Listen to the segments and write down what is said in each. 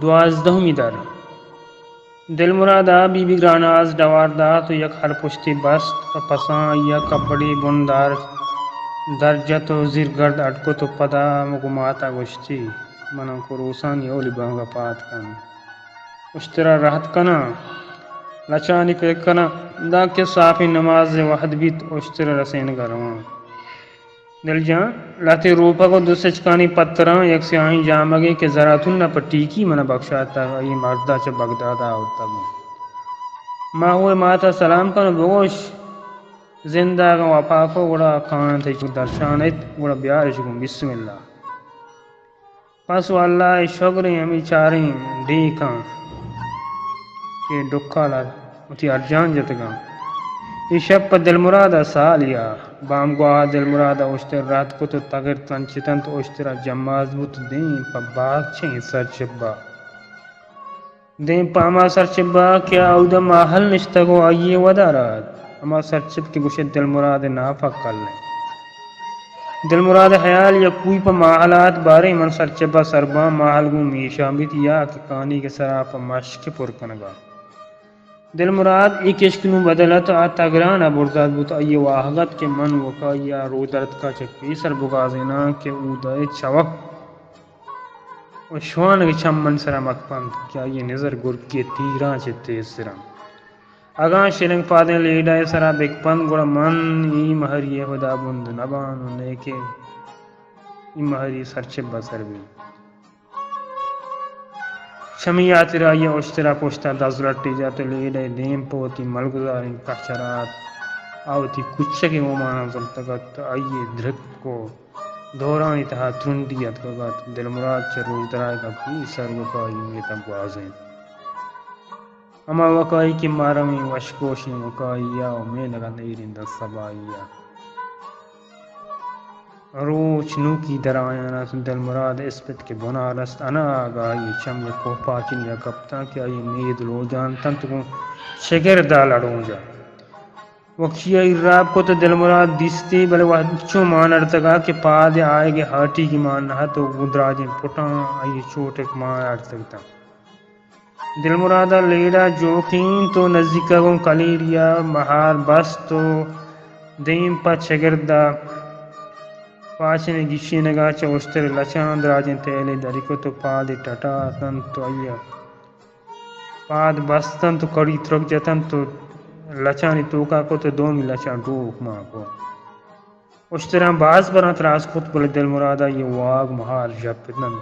12 در دل مرادا be be گراناز ڈواردا تو یک ہر پشتی بست پساں یا کبڑی بندار درجت و زیر گرد اٹکو تو پدا مگماتا گشتی منو کروسان یولی بانگا پات کن اشترا راحت کنا لچانی پہ کنا دا کے صافی نماز وحد بیت اشترا رسین گروان دل جان لاتے روپا کو دو سچکانی پتراں یک سیاہیں جامگے کہ ذرا تن نہ پٹی کی منہ بخشاتا یہ مردہ چا بغدادا ہوتا گو ما ہوئے ماتا سلام کنو بگوش زندہ گا وپا کو گوڑا کان تے چک درشانت گوڑا بیارش گو بسم اللہ پس واللہ شگریں ہمیں چاریں ڈیکاں کہ ڈکالا اتی ارجان جتگاں یہ شب پا دل مرادہ سالیا بام گواہ دل مرادہ اشتر رات کو تو تغیر تنچتن تو اشترا جماز بوت دیں پا باغ چھیں سر چبا دیں پا اما سر چبا کیا اودا محل نشتگو آئیے ودارات اما سر چب کے گوشت دل مراد نافق کر لیں دل مراد خیال یا کوئی پا محلات بارے من سر چبا سربان محل گو میشا بیت یا کہ کانی کے سرا پا مشک پر کنگا دل مراد ایک عشق نو بدلت آتا گرانا برزاد بوت آئیے واحغت کے من وکا یا رو درد کا چکی سر بگازینا کہ او دائے چوک و شوان کے چم من سرا مکپند کیا یہ نظر گر کے تیران چتے سرم اگاں شلنگ پادیں لیڈائے سرا بک پند گوڑا من ای مہری خدا بند نبانو نیکے ای مہری سرچب بسر بھی شمیات رائی اشترا پوشتا دازلٹی جاتے لیڈے دیم پوتی ملگزاریں کچرات آوتی کچھے کے ممانا زلتگت آئیے دھرک کو دورانی تہا ترندیت کگت دل مراد چا روز درائے گا کی سر وکائی میتا گوازیں اما وکائی کی مارمی وشکوشی وکائی یا میں لگا نیرین دا سبائی یا روچ نوکی درآیانا دل مراد اسپت کے بنا رست انا آگائی چم یا کوہ پاچن یا کپتا کیا یہ مید لو جانتن تو شگر دا لڑوں جا وکشیا راب کو تو دل مراد دیستی بلے وحدچو مان ارتگا کہ پاد آئے گے ہاٹی کی مان نہ تو گدراجیں پٹاں آئیے چوٹک مان ارتگتا دل مرادہ لیڈا جوکین تو نزدیکا گون کلیریا مہار بس تو دیم پا چگردہ پاچنے گیشی نگا چا اشتر لچان دراجیں تیلے دریکو تو پاد ٹٹا تن تو آئیا پاد بستن تو کڑی ترک جتن تو لچانی توکا کو تو دومی لچان ڈوک ماں کو اشتران باز بران تراز خود بلے دل مرادہ یہ واگ مہار جپتن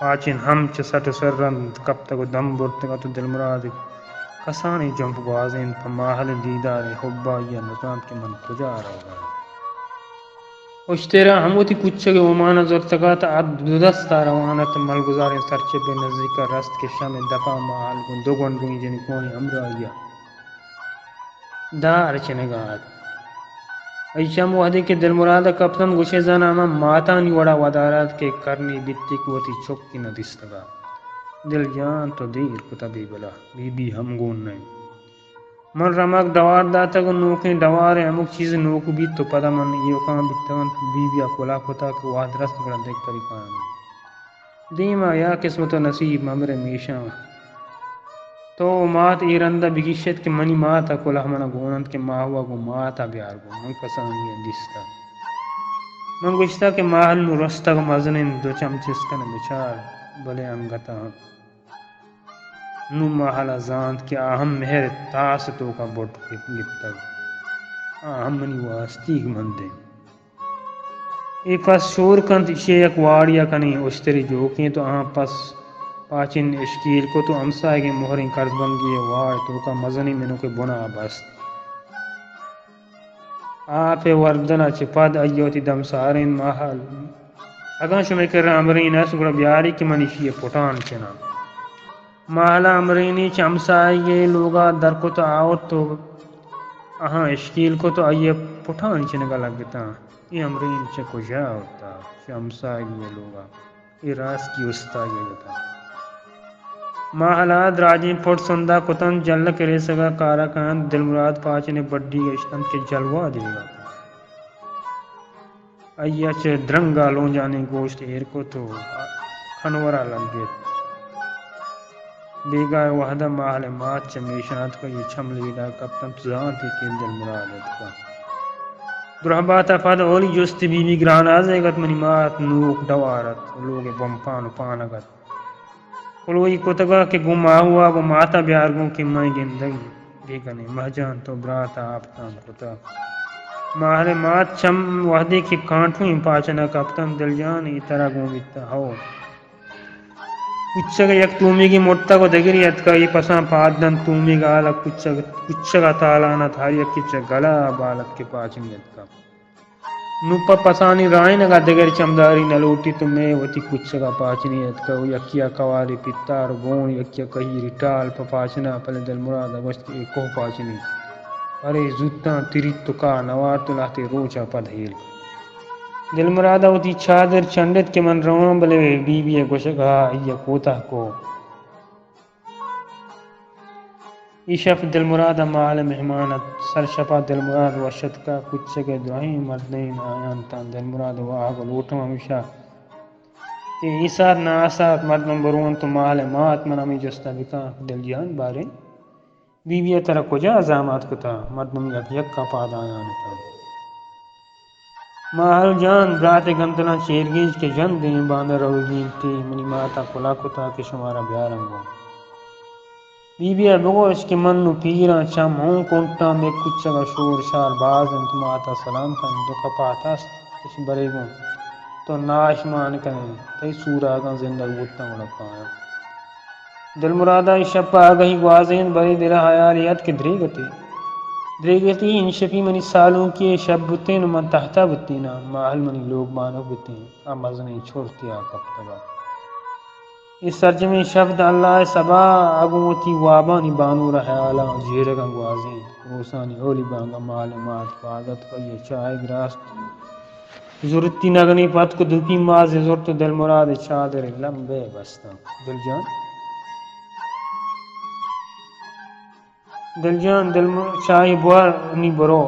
پاچن ہم چا سٹ سرند کب تک دم برتگا تو دل مراد کسانی جمپ گوازین پا ماحل دیدار حبا یا نظام کے من کجا رہا گا اشترا ہموتی کچھ کے ومانا زرتگا تا عد دستا روانت ملگزاریں سرچے بے نزدیکا رست کے شام دپا محل گن دو گنڈویں جنی کونی امرائیا دار چنگات ایشام وحدی کے دل مرادہ کپتن گوشے زانا ہم ماتانی وڑا ودارات کے کرنی بیتی کوتی چکی نہ دستگا دل جان تو دیر کتا بی بلا بی بی ہم گون نہیں من رمک دوار داتا گو نوکیں دوار امک چیز نوکو بیت تو پدا من یہ کام بیتگن بی بی اکولا کتا کہ واحد رست گرن دیکھ طریقانی دیما یا قسمت و نصیب ممر میشاں تو مات ایرندہ بگیشت کے منی ماتا کلہ منا گونند کے ماہوا گو ماتا بیار گو من کسانی دستا من گوشتا کہ ماہل نو رستا گو مزنین دو چمچسکن بچار بلے انگتا نو ماہل ازاند کہ آہم مہر تاس تو کا بوٹ گتا آہم منی واسطیگ من دیں ایک پاس شور کنت اسے یک واریا کنی اشتری جوکیں تو آہاں پاس پاچن اشکیل کو تو امسائے گے مہرین کرز بنگی وار تو کا مزنی منو کے بنا بست آپ وردنا چپاد ایوتی دم سارین محل اگاں شمی کر امرین اس گڑا بیاری کی منیشی پٹان چنا محل امرینی چمسائے گے لوگا در کو تو آوت تو اہاں اشکیل کو تو آئیے پٹان چنگا لگتا یہ امرین چے کجا ہوتا چمسائے گے لوگا یہ راس کی استائی گتا محلات راجیں پھٹ سندہ کتن جل کرے سگا کارا کان دل مراد پاچنے بڑی اشتن کے جلوہ دے گا ایا چ درنگا لون جانے گوشت ایر کو تو کھنورا لگیت بیگا وحدہ ماہل مات چمیشانت کا یہ چھم لیدہ کپتن تزانتی کن دل مرادت کا درہباتا فاد اولی جست بی بی گران آزیگت منی مات نوک دوارت لوگ بمپانو پانگت کلوئی کتگا کہ گما ہوا وہ ماتا بیارگوں کی مائی گندگی بیگنے مہجان تو براتا آپتان کتا ماہر مات چم وحدے کی کانٹوں پاچنا کپتن دل جان ای طرح گوں بیتا ہو کچھگا یک تومی کی موٹا کو دگریت کا یہ پسان پادن تومی گا آلک کچھگا تالانا تھاری کچھگا گلا بالت کے پاچنیت کا نوپا پسانی رائن گا دگر چمداری نلوٹی تو میں وتی کچھگا پاچنیت کا یکیا کواری پتار گون یکیا کہی ریٹال پا پاچنا پلے دل مراد گوشت کے ایکو پاچنی ارے زودتاں تیریت تو کا نوار تو لاتے روچا پدھیل دل مرادہ ہوتی چادر چنڈت کے من روان بلے بی بی گوشگا یا کوتا کو ایشف دل مرادہ مال مہمانت سر شپا دل مراد وشت کا کچھ کے دعائیں مردین آیان تان دل مراد واغ لوٹم ہمیشہ تے ایسات نا آسات مردم برون تو مال مات من ہمیں جستا بکا دل جان بارے بی بی طرح کجا عزامات کتا مردم یک کا پاد آیان تان ماہل جان برات گمتنا چیرگیج کے جن دیں باندر روگین تی منی ماتا کلا کتا کہ شمارا بیارنگو بی بی بگو اس کے من نو پیران چم ہون کنٹا میں کچھگا شور شار باز انت ماتا سلام کن دو کپاتا اس برے گون تو ناشمان کریں تی سورا گا زندہ گوتا مڑکا آیا دل مرادہ شپا آگہی گوازین بری دلہ حیالیت کے دریگتی ان شپی منی سالوں کی شب بتین من تحتا بتینا ماہل منی لوگ مانو بتین امازنی چھوڑتیا کپتگا اس سرجمی شبد اللہ سبا اگوتی وابانی بانو رحیالا جیرگا گوازین روسانی اولی بانگا معلومات فادت کا یہ چائے گراس زورتی نگنی پت کو دپی ماز زورت دل مراد چادر لمبے بستا دل جان چاہی بوار نی برو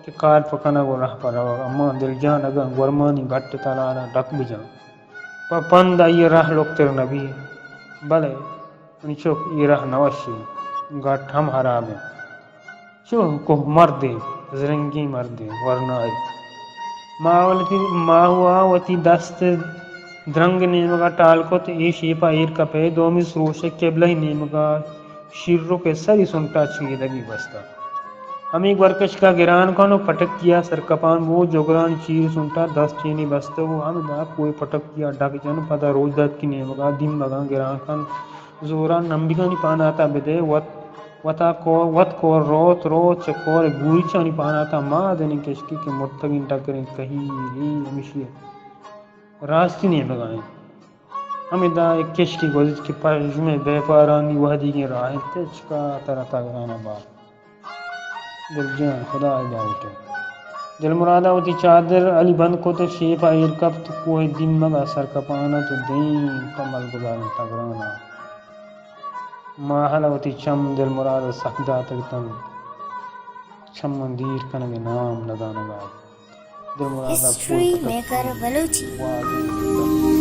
کہ کار پکنا گو رہ پر اما دل جان اگا گورمانی گھٹ تلانا ڈک بجان پا پند آئی رہ لوکتر نبی بلے انی چوک ای رہ نوشی گھٹ ہم حرابیں چوک کو مردے زرنگی مردے ورنائی ما ہوا وتی دست درنگ نیمگا ٹالکو تو ای شیپا ایر کپے دومی سروشک کبلہی نیمگا شیرو کے سری سنٹا چیدگی بستا ہمیں گورکش کا گران کنو پٹک کیا سرکپان وہ جوگران چیر سنٹا 10 چینی بستا وہ ہم دا کوئی پٹک کیا ڈک جن پتا روز دت کی نیمگا دیم بگا گران کن زورا نمبگانی پاناتا بدے وطا وط کور روت چکور گوئی چانی پاناتا ماں دنی کشکی کے مرتگین ٹکریں کہیں لی ہمیشی راستی نہیں بگائیں ہمیں دا ایک کشکی گوزج کی پاجمے بے پارانی وحدی کی راہیں تچکا طرح تاگرانا با دل جان خدا داوٹے دل مرادہ ہوتی چادر علی بند کو تو شیفا ایر کب تو کوئی دم مگا سر کپانا تو دین کمل گزارن تاگرانا ماہل ہوتی چم دل مرادہ سخدہ تگتن چم مندیر کنگے نام ندانگا دل مرادہ History Maker Baluchi.